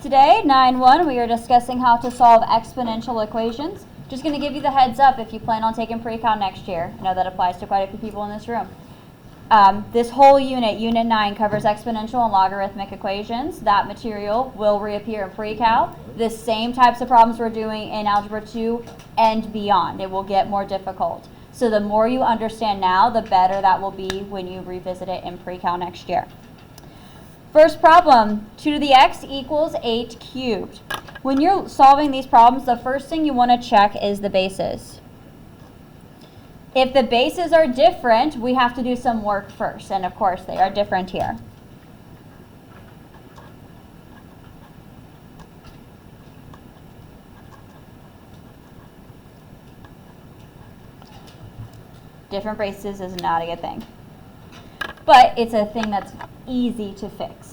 Today, 9-1, we are discussing how to solve exponential equations. Just going to give you the heads up if you plan on taking pre-cal next year. I know that applies to quite a few people in this room. This whole unit, Unit 9, covers exponential and logarithmic equations. That material will reappear in pre-cal. The same types of problems we're doing in Algebra 2 and beyond. It will get more difficult. So the more you understand now, the better that will be when you revisit it in pre-cal next year. First problem, 2 to the x equals 8 cubed. When you're solving these problems, the first thing you want to check is the bases. If the bases are different, we have to do some work first, and of course they are different here. Different bases is not a good thing, but it's a thing that's easy to fix.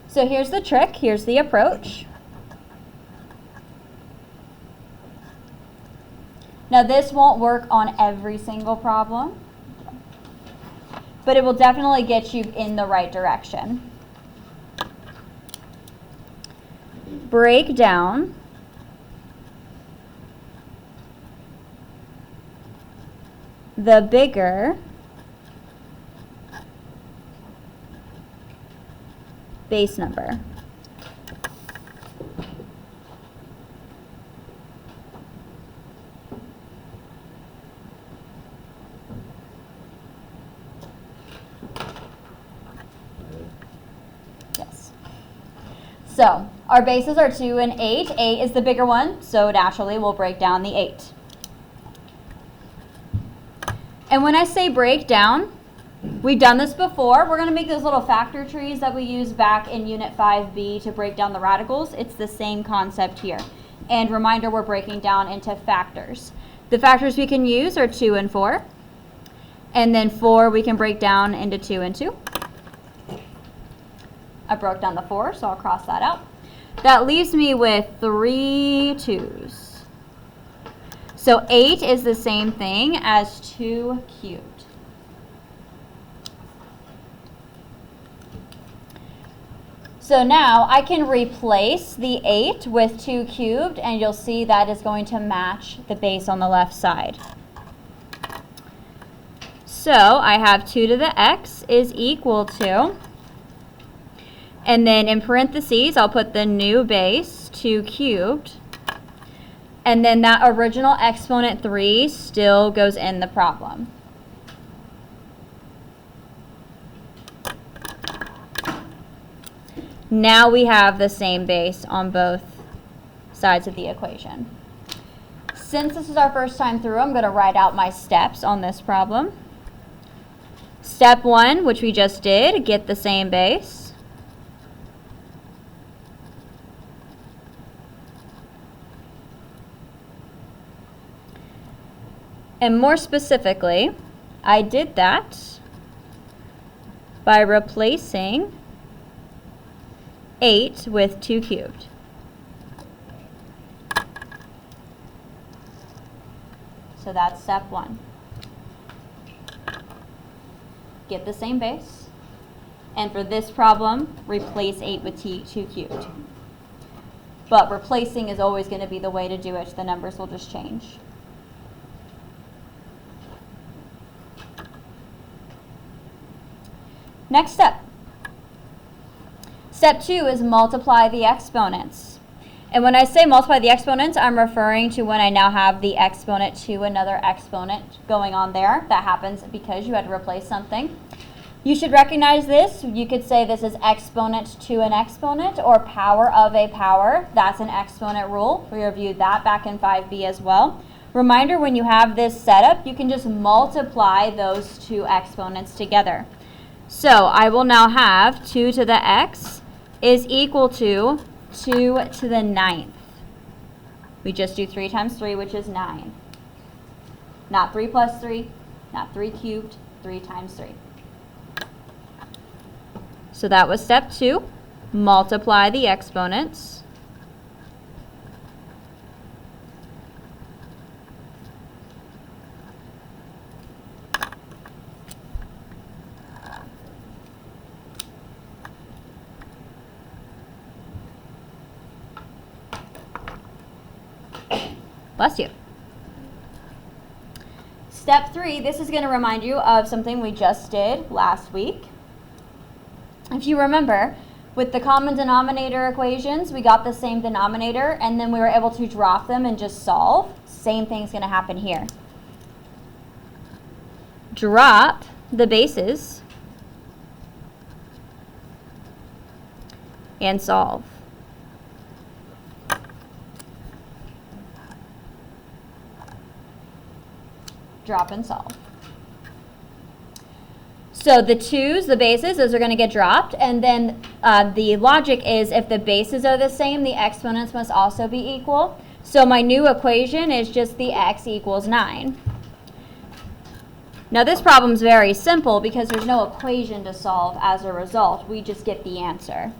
So here's the trick, here's the approach. Now this won't work on every single problem, but it will definitely get you in the right direction. Break down the bigger base number. Yes. So our bases are 2 and 8. 8 is the bigger one, so naturally we'll break down the 8. And when I say break down, we've done this before. We're going to make those little factor trees that we used back in Unit 5B to break down the radicals. It's the same concept here. And reminder, we're breaking down into factors. The factors we can use are 2 and 4. And then 4 we can break down into 2 and 2. I broke down the 4, so I'll cross that out. That leaves me with 3 2's. So 8 is the same thing as 2 cubed. So now I can replace the 8 with 2 cubed, and you'll see that is going to match the base on the left side. So I have 2 to the x is equal to, and then in parentheses I'll put the new base, 2 cubed, and then that original exponent 3 still goes in the problem. Now we have the same base on both sides of the equation. Since this is our first time through, I'm going to write out my steps on this problem. Step 1, which we just did, get the same base. And more specifically, I did that by replacing 8 with 2 cubed. So that's step 1. Get the same base. And for this problem, replace 8 with 2 cubed. But replacing is always going to be the way to do it. The numbers will just change. Next step. Step 2 is multiply the exponents. And when I say multiply the exponents, I'm referring to when I now have the exponent to another exponent going on there. That happens because you had to replace something. You should recognize this. You could say this is exponent to an exponent or power of a power. That's an exponent rule. We reviewed that back in 5B as well. Reminder, when you have this setup, you can just multiply those two exponents together. So I will now have 2 to the x is equal to 2 to the 9th. We just do 3 times 3, which is 9. Not 3 plus 3, not 3 cubed, 3 times 3. So that was step 2. Multiply the exponents. Bless you. Step 3, this is going to remind you of something we just did last week. If you remember, with the common denominator equations, we got the same denominator, and then we were able to drop them and just solve. Same thing's going to happen here. Drop the bases and solve. Drop and solve. So the 2's, the bases, those are going to get dropped. And then the logic is if the bases are the same, the exponents must also be equal. So my new equation is just the x equals 9. Now this problem is very simple because there's no equation to solve as a result. We just get the answer.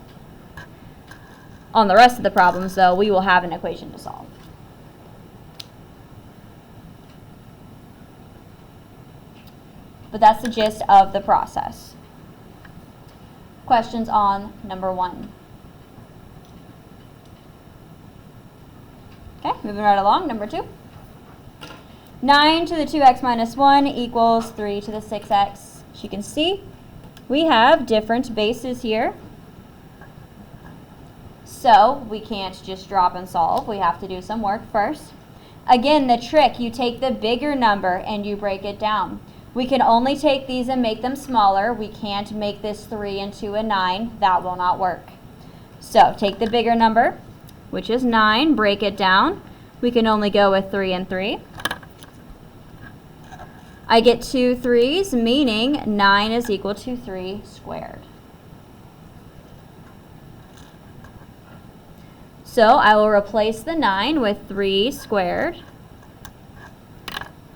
On the rest of the problems, though, we will have an equation to solve. But that's the gist of the process. Questions on number 1? Okay, moving right along, number 2. 9 to the 2x minus 1 equals 3 to the 6x. As you can see, we have different bases here. So we can't just drop and solve. We have to do some work first. Again, the trick, you take the bigger number and you break it down. We can only take these and make them smaller. We can't make this 3 into a 9. That will not work. So take the bigger number, which is 9, break it down. We can only go with 3 and 3. I get 2 3's, meaning 9 is equal to 3 squared. So I will replace the 9 with 3 squared.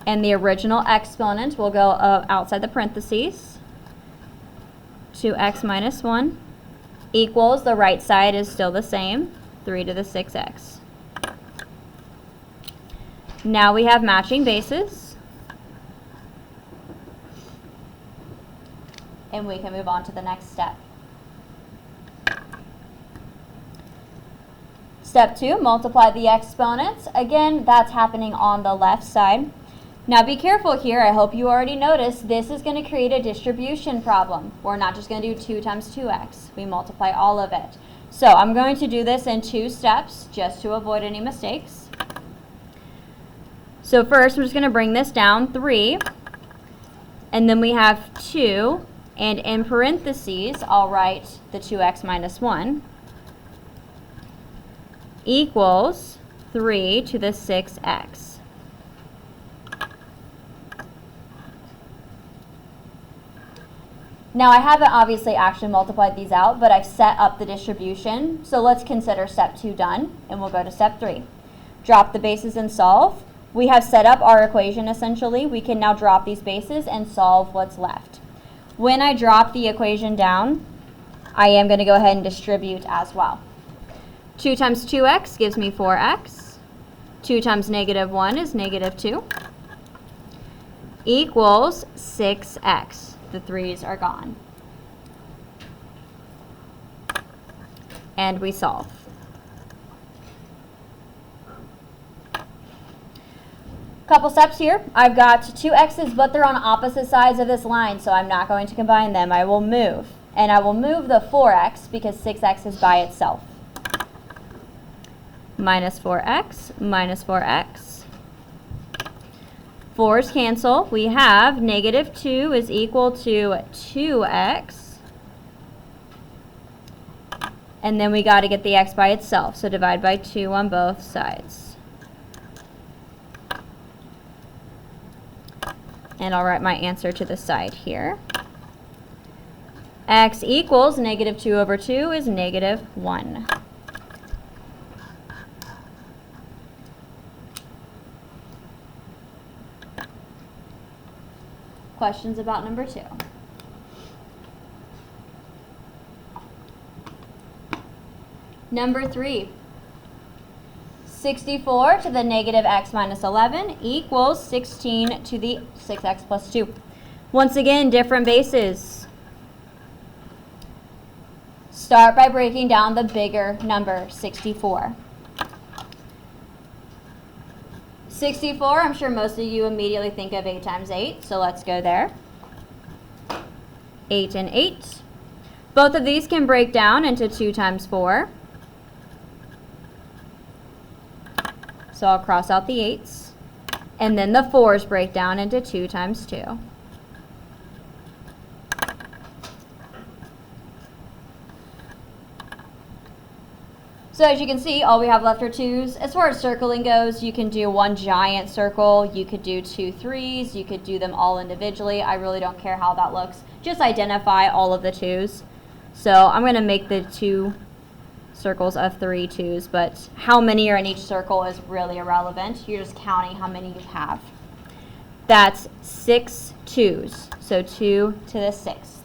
And the original exponent will go outside the parentheses. 2x minus 1 equals, the right side is still the same, 3 to the 6x. Now we have matching bases. And we can move on to the next step. Step 2, multiply the exponents. Again, that's happening on the left side. Now be careful here. I hope you already noticed this is going to create a distribution problem. We're not just going to do 2 times 2x. We multiply all of it. So I'm going to do this in 2 steps just to avoid any mistakes. So first, we're just going to bring this down 3. And then we have 2. And in parentheses, I'll write the 2x minus 1 equals 3 to the 6x. Now I haven't obviously actually multiplied these out, but I've set up the distribution. So let's consider step 2 done, and we'll go to step 3. Drop the bases and solve. We have set up our equation essentially. We can now drop these bases and solve what's left. When I drop the equation down, I am going to go ahead and distribute as well. 2 times 2x gives me 4x. 2 times negative 1 is negative 2. Equals 6x. The 3's are gone. And we solve. Couple steps here. I've got 2 x's, but they're on opposite sides of this line, so I'm not going to combine them. I will move. And I will move the 4x because 6x is by itself. Minus 4x, minus 4x. 4's cancel. We have negative 2 is equal to 2x. And then we got to get the x by itself, so divide by 2 on both sides. And I'll write my answer to the side here. X equals negative 2 over 2 is negative 1. Questions about number 2? Number 3. 64 to the negative x minus 11 equals 16 to the 6x plus 2. Once again, different bases. Start by breaking down the bigger number, 64. 64, I'm sure most of you immediately think of 8 times 8, so let's go there. 8 and 8. Both of these can break down into 2 times 4. So I'll cross out the 8s. And then the 4s break down into 2 times 2. So as you can see, all we have left are 2s. As far as circling goes, you can do one giant circle, you could do 2 3s, you could do them all individually. I really don't care how that looks. Just identify all of the 2s. So I'm going to make the 2 circles of 3 2s, but how many are in each circle is really irrelevant. You're just counting how many you have. That's 6 2s, so 2 to the 6th.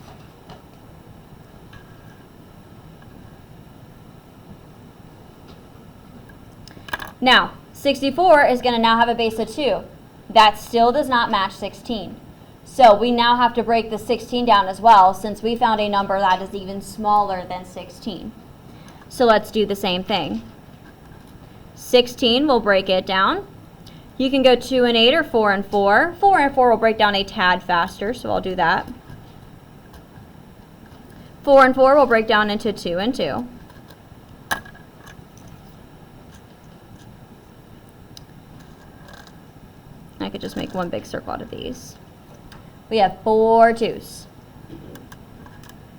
Now, 64 is going to now have a base of 2. That still does not match 16. So we now have to break the 16 down as well, since we found a number that is even smaller than 16. So let's do the same thing. 16 will break it down. You can go 2 and 8 or 4 and 4. 4 and 4 will break down a tad faster, so I'll do that. 4 and 4 will break down into 2 and 2. I could just make one big circle out of these. We have 4 2s.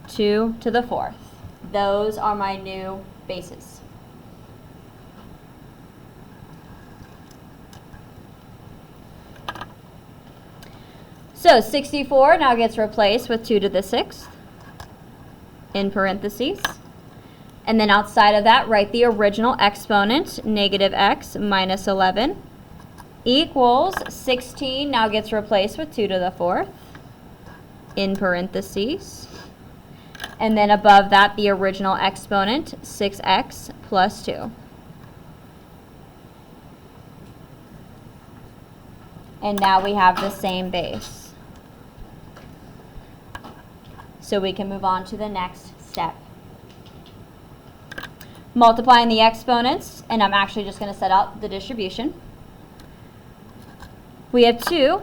2 to the 4th. Those are my new bases. So 64 now gets replaced with 2 to the 6th in parentheses. And then outside of that, write the original exponent, negative x minus 11. Equals 16 now gets replaced with 2 to the 4th in parentheses. And then above that, the original exponent, 6x plus 2. And now we have the same base. So we can move on to the next step. Multiplying the exponents, and I'm actually just going to set out the distribution. We have 2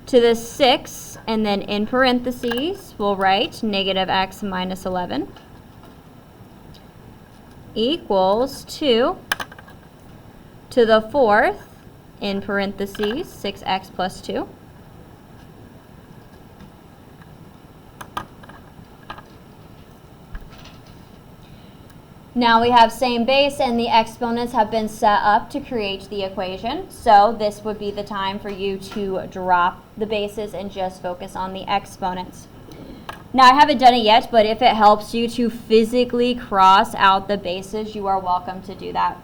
to the 6, and then in parentheses, we'll write negative x minus 11 equals 2 to the 4th, in parentheses, 6x plus 2. Now we have same base and the exponents have been set up to create the equation. So this would be the time for you to drop the bases and just focus on the exponents. Now I haven't done it yet, but if it helps you to physically cross out the bases, you are welcome to do that.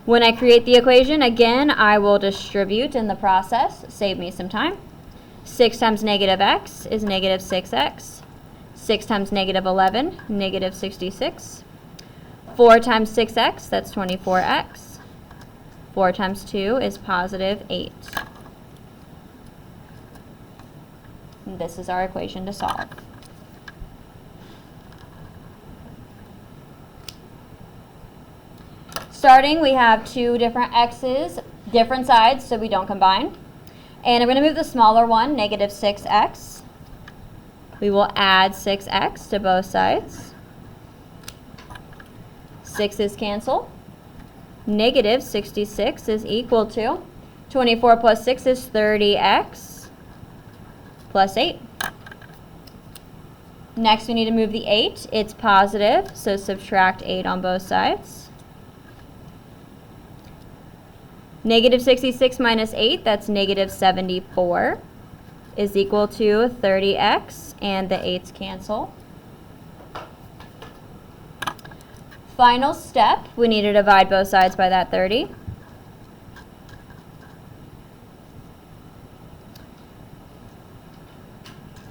When I create the equation, again, I will distribute in the process. Save me some time. 6 times negative x is negative 6x. 6 times negative 11, negative 66. 4 times 6x, that's 24x. 4 times 2 is positive 8. And this is our equation to solve. Starting, we have 2 different x's, different sides, so we don't combine. And I'm going to move the smaller one, negative 6x. We will add 6x to both sides. 6's cancel. Negative 66 is equal to 24 plus 6 is 30x plus 8. Next, we need to move the 8. It's positive, so subtract 8 on both sides. Negative 66 minus 8, that's negative 74, is equal to 30x, and the 8's cancel. Final step, we need to divide both sides by that 30.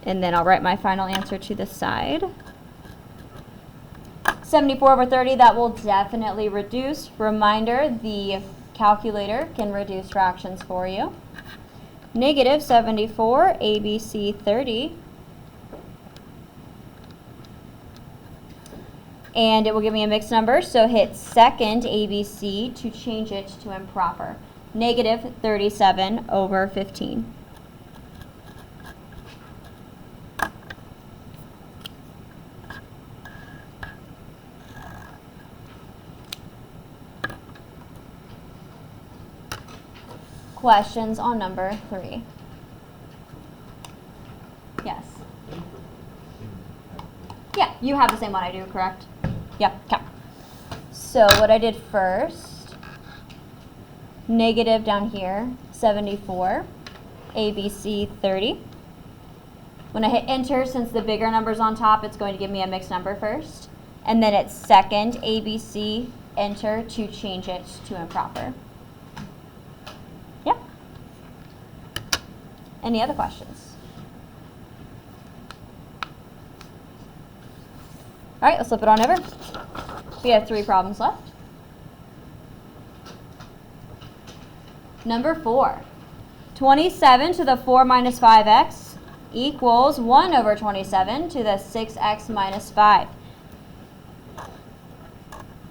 And then I'll write my final answer to the side. 74 over 30, that will definitely reduce. Reminder, the calculator can reduce fractions for you. Negative 74, ABC 30. and it will give me a mixed number, so hit second ABC to change it to improper. Negative 37 over 15. Questions on number 3? Yes. Yeah, you have the same one I do, correct? Yeah, okay. So what I did first, negative down here, 74, ABC 30. When I hit enter, since the bigger number's on top, it's going to give me a mixed number first. And then it's second ABC, enter to change it to improper. Yeah. Any other questions? All right, let's flip it on over. We have 3 problems left. Number 4, 27 to the 4 minus 5x equals 1 over 27 to the 6x minus 5.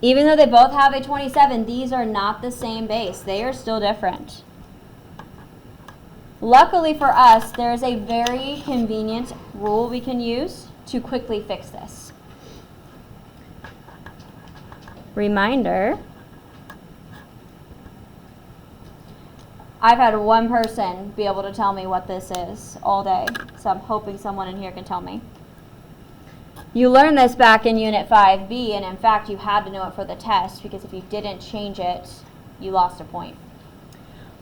Even though they both have a 27, these are not the same base. They are still different. Luckily for us, there's a very convenient rule we can use to quickly fix this. Reminder, I've had one person be able to tell me what this is all day, so I'm hoping someone in here can tell me. You learned this back in Unit 5B, and in fact, you had to know it for the test, because if you didn't change it, you lost a point.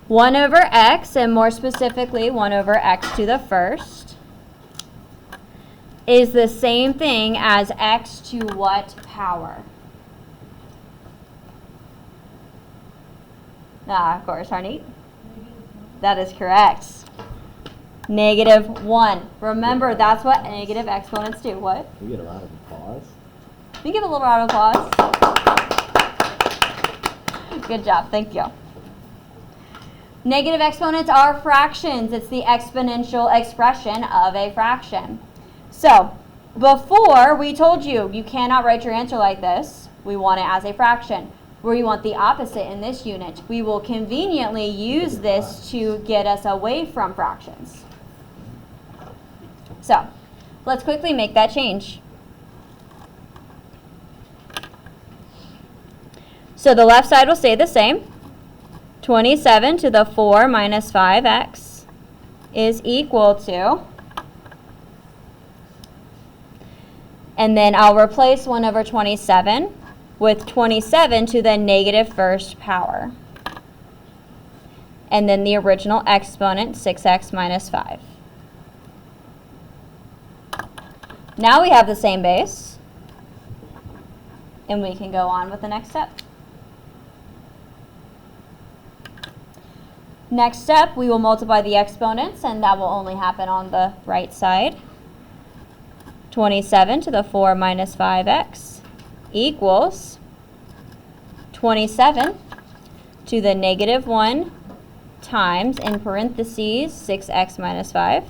1 over x, and more specifically, 1 over x to the first, is the same thing as x to what power? Of course, Harneet. That is correct. Negative 1. Remember, that's what negative exponents do. What? Can we get a round of applause? We give a little round of applause. Good job. Thank you. Negative exponents are fractions. It's the exponential expression of a fraction. So, before we told you, you cannot write your answer like this. We want it as a fraction. We want the opposite in this unit. We will conveniently use this to get us away from fractions. So, let's quickly make that change. So the left side will stay the same. 27 to the 4 minus 5x is equal to, and then I'll replace 1 over 27 with 27 to the negative first power. And then the original exponent, 6x minus 5. Now we have the same base, and we can go on with the next step. Next step, we will multiply the exponents, and that will only happen on the right side. 27 to the 4 minus 5x equals 27 to the negative 1 times, in parentheses, 6x minus 5.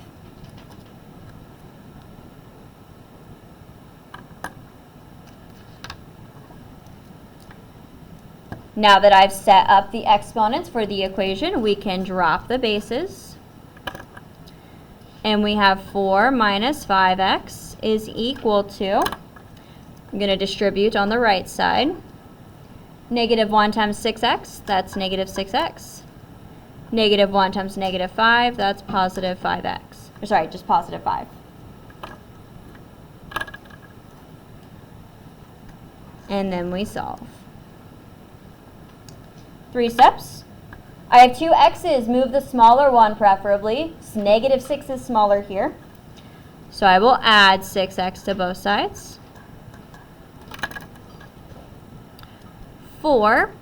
Now that I've set up the exponents for the equation, we can drop the bases. And we have 4 minus 5x is equal to, I'm going to distribute on the right side, negative 1 times 6x, that's negative 6x. Negative 1 times negative 5, that's positive 5x. Or sorry, just positive 5. And then we solve. 3 steps. I have 2 x's. Move the smaller one preferably. Negative 6 is smaller here. So I will add 6x to both sides. 4,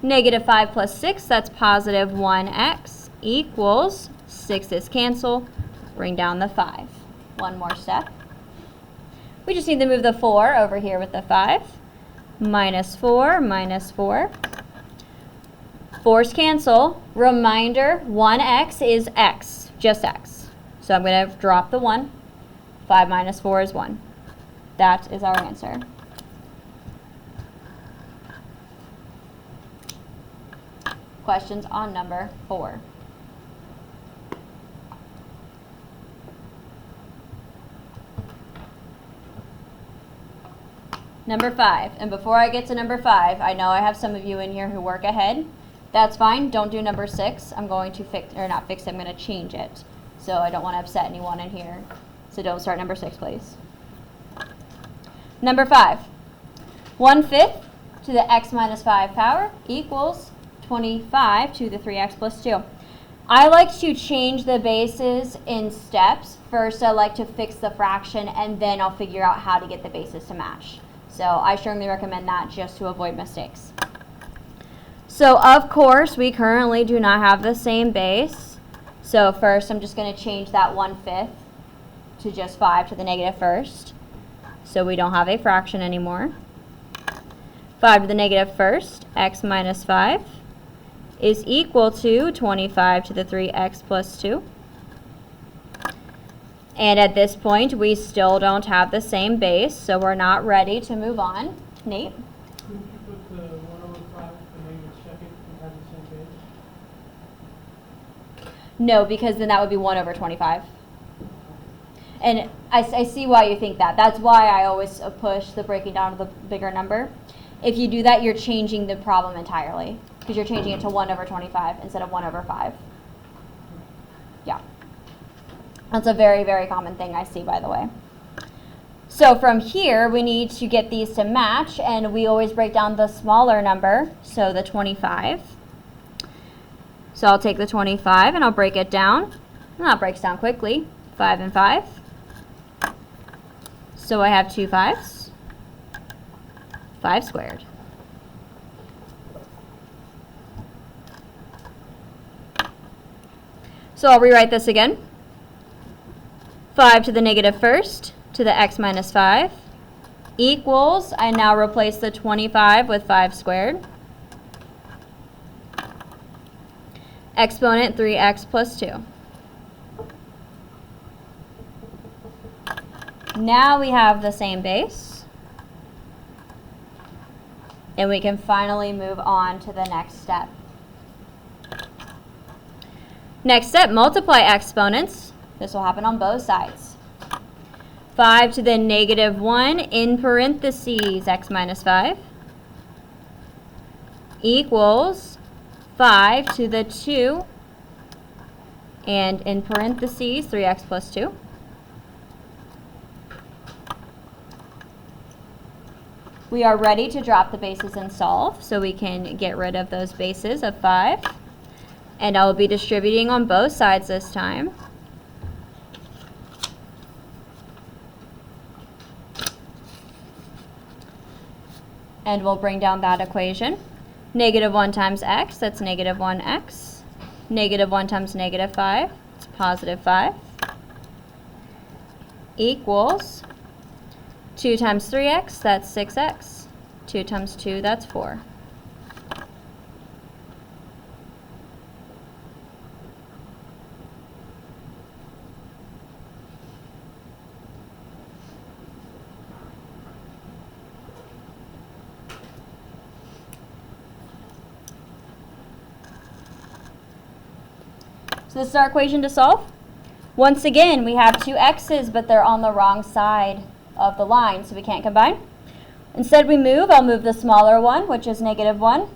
negative 5 plus 6, that's positive 1x, equals, 6's cancel, bring down the 5. One more step. We just need to move the 4 over here with the 5. Minus 4, minus 4. 4's cancel. Reminder, 1x is x, just x. So I'm going to drop the 1. 5 minus 4 is 1. That is our answer. Questions on number 4? Number 5, and before I get to number 5, I know I have some of you in here who work ahead. That's fine, don't do number 6. I'm going to not fix it, I'm going to change it. So I don't want to upset anyone in here. So don't start number 6, please. Number 5, 1/5 to the x minus 5 power equals 25 to the 3x plus 2. I like to change the bases in steps. First, I like to fix the fraction, and then I'll figure out how to get the bases to match. So I strongly recommend that just to avoid mistakes. So of course, we currently do not have the same base. So first, I'm just going to change that 1/5 to just 5 to the negative first. So we don't have a fraction anymore. 5 to the negative first, x minus 5, is equal to 25 to the 3x plus 2. And at this point, we still don't have the same base, so we're not ready to move on. Nate? Couldn't you put the 1/5 and maybe check it and have the same base? No, because then that would be 1/25. And I see why you think that. That's why I always push the breaking down of the bigger number. If you do that, you're changing the problem entirely, because you're changing it to 1/25 instead of 1/5. Yeah. That's a very, very common thing I see, by the way. So from here, we need to get these to match, and we always break down the smaller number, so the 25. So I'll take the 25 and I'll break it down. And that breaks down quickly. 5 and 5. So I have 2 5s. 5 squared. So I'll rewrite this again. 5 to the negative first to the x minus 5 equals, I now replace the 25 with 5 squared. Exponent 3x plus 2. Now we have the same base. And we can finally move on to the next step. Next step, multiply exponents. This will happen on both sides. 5 to the negative 1 in parentheses x minus 5 equals 5 to the 2 and in parentheses 3x plus 2. We are ready to drop the bases and solve, so we can get rid of those bases of 5. And I will be distributing on both sides this time. And we'll bring down that equation. Negative 1 times x, that's negative 1x. Negative 1 times negative 5, it's positive 5. Equals 2 times 3x, that's 6x. 2 times 2, that's 4. So this is our equation to solve. Once again, we have 2 x's, but they're on the wrong side of the line, so we can't combine. Instead I'll move the smaller one, which is negative 1,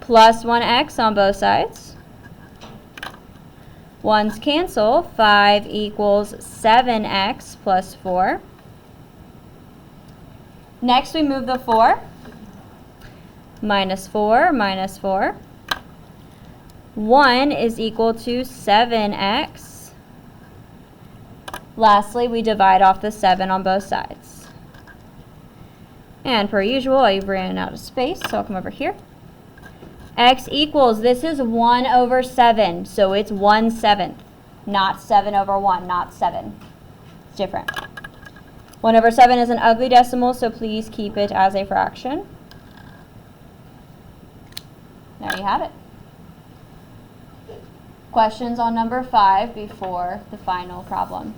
plus 1x on both sides. 1's cancel, 5 equals 7x plus 4. Next we move the 4, minus 4, minus 4. 1 is equal to 7x. Lastly, we divide off the 7 on both sides. And per usual, I've ran out of space, so I'll come over here. X equals, this is 1 over 7, so it's 1/7, not 7 over 1, not 7. It's different. 1 over 7 is an ugly decimal, so please keep it as a fraction. There you have it. Questions on number 5 before the final problem?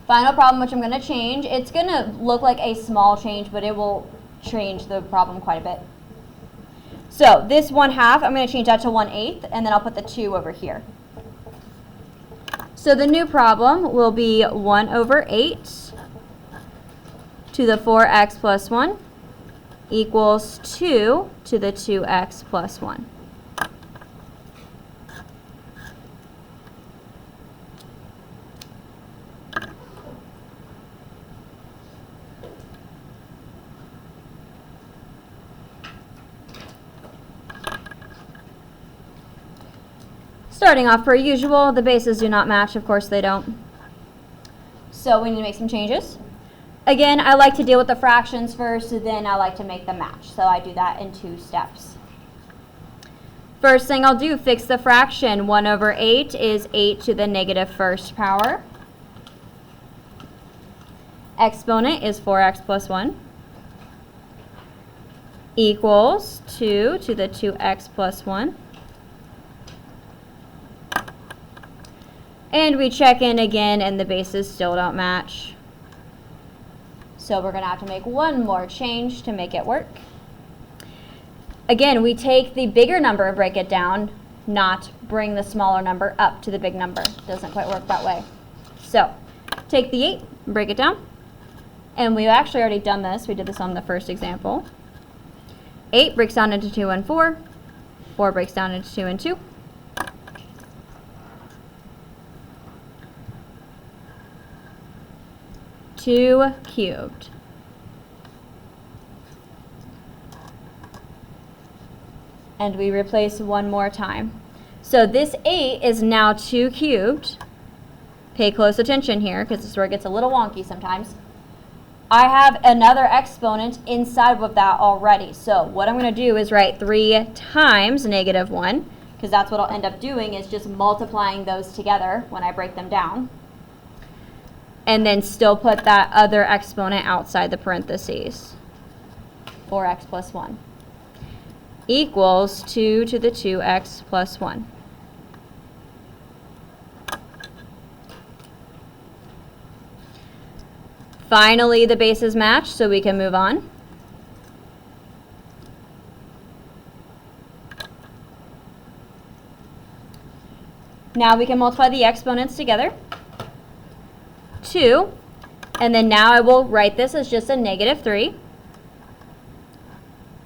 Final problem, which I'm going to change. It's going to look like a small change, but it will change the problem quite a bit. So this 1/2, I'm going to change that to 1/8, and then I'll put the 2 over here. So the new problem will be 1/8 to the 4x plus 1 equals 2 to the 2x plus 1. Starting off per usual, the bases do not match, of course they don't. So we need to make some changes. Again, I like to deal with the fractions first, then I like to make them match. So I do that in 2 steps. First thing I'll do, fix the fraction. 1/8 is 8 to the -1st power. Exponent is 4x plus 1 equals 2 to the 2x plus 1. And we check in again, and the bases still don't match. So we're going to have to make one more change to make it work. Again, we take the bigger number and break it down, not bring the smaller number up to the big number. Doesn't quite work that way. So take the 8 and break it down. And we've actually already done this. We did this on the first example. 8 breaks down into 2 and 4. 4 breaks down into 2 and 2. 2 cubed. And we replace one more time. So this 8 is now 2 cubed. Pay close attention here because this is where it gets a little wonky sometimes. I have another exponent inside of that already. So what I'm going to do is write 3 times -1, because that's what I'll end up doing, is just multiplying those together when I break them down. And then still put that other exponent outside the parentheses. 4x plus 1 equals 2 to the 2x plus 1. Finally, the bases match, so we can move on. Now we can multiply the exponents together. 2, and then now I will write this as just a -3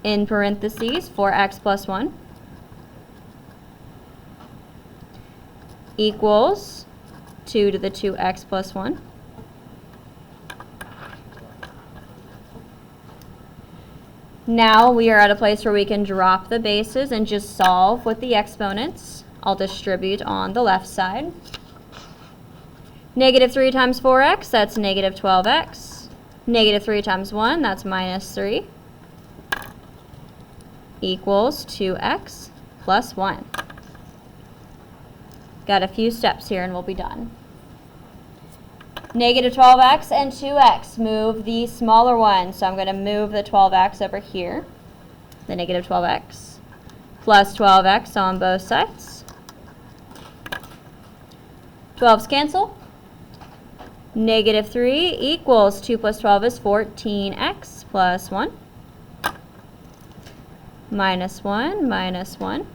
in parentheses 4x plus 1 equals 2 to the 2x plus 1. Now we are at a place where we can drop the bases and just solve with the exponents. I'll distribute on the left side. -3 times 4x, that's -12x. -3 times 1, that's -3. Equals 2x plus 1. Got a few steps here and we'll be done. -12x and 2x. Move the smaller one. So I'm going to move the 12x over here. The -12x plus 12x on both sides. 12's cancel. -3 equals 2 plus 12 is 14x plus 1. -1 minus 1.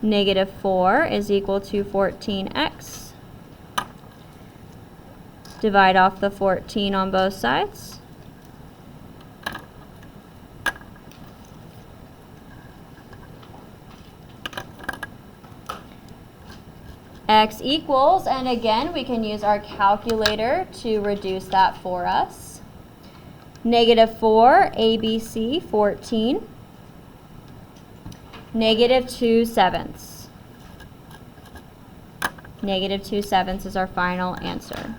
-4 is equal to 14x. Divide off the 14 on both sides. X equals, and again we can use our calculator to reduce that for us. -4 ABC 14. -2/7. -2/7 is our final answer.